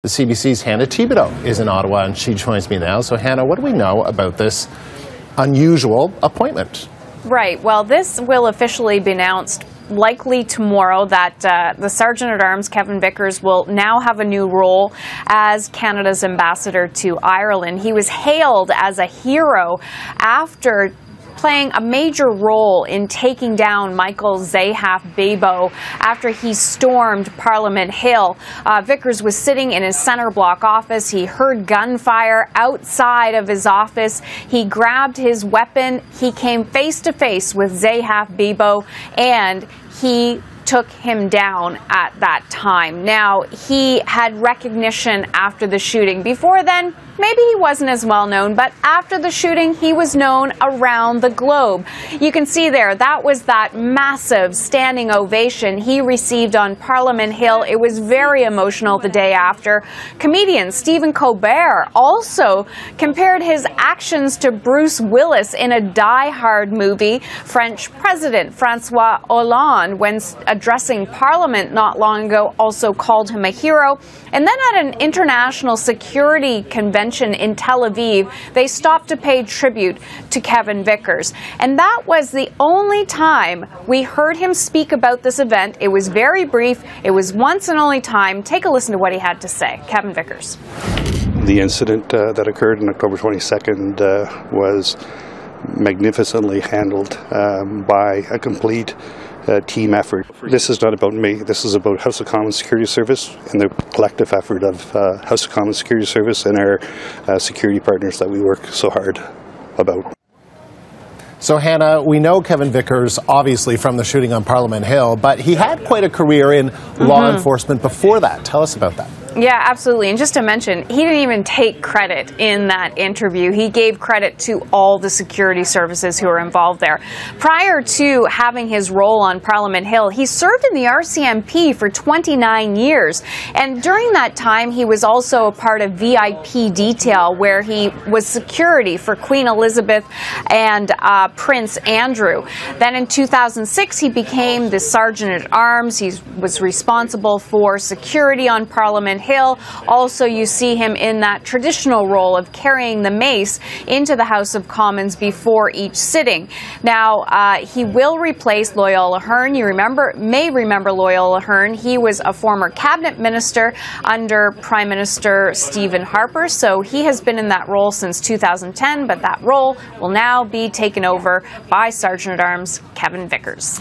The CBC's Hannah Thibodeau is in Ottawa, and she joins me now. So, Hannah, what do we know about this unusual appointment? Right. Well, this will officially be announced likely tomorrow that the Sergeant-at-Arms, Kevin Vickers, will now have a new role as Canada's ambassador to Ireland. He was hailed as a hero after playing a major role in taking down Michael Zehaf-Bibeau after he stormed Parliament Hill. Vickers was sitting in his centre block office. He heard gunfire outside of his office. He grabbed his weapon. He came face to face with Zehaf-Bibeau, and he took him down at that time. Now, he had recognition after the shooting. Before then, maybe he wasn't as well known, but after the shooting, he was known around the globe. You can see there, that was that massive standing ovation he received on Parliament Hill. It was very emotional the day after. Comedian Stephen Colbert also compared his actions to Bruce Willis in a Die Hard movie. French President Francois Hollande, when addressing Parliament not long ago, also called him a hero. And then at an international security convention in Tel Aviv, they stopped to pay tribute to Kevin Vickers. And that was the only time we heard him speak about this event. It was very brief. It was once and only time. Take a listen to what he had to say. Kevin Vickers. The incident that occurred on October 22nd was magnificently handled by a complete team effort. This is not about me. This is about House of Commons Security Service and the collective effort of House of Commons Security Service and our security partners that we work so hard about. So, Hannah, we know Kevin Vickers, obviously, from the shooting on Parliament Hill, but he had quite a career in law enforcement before that. Tell us about that. Yeah, absolutely. And just to mention, he didn't even take credit in that interview. He gave credit to all the security services who were involved there. Prior to having his role on Parliament Hill, he served in the RCMP for 29 years. And during that time, he was also a part of VIP Detail, where he was security for Queen Elizabeth and Prince Andrew. Then in 2006, he became the Sergeant-at-Arms. He was responsible for security on Parliament Hill. Also, you see him in that traditional role of carrying the mace into the House of Commons before each sitting. Now, he will replace Loyola Hearn. You may remember Loyola Hearn. He was a former cabinet minister under Prime Minister Stephen Harper, so he has been in that role since 2010, but that role will now be taken over by Sergeant-at-Arms Kevin Vickers.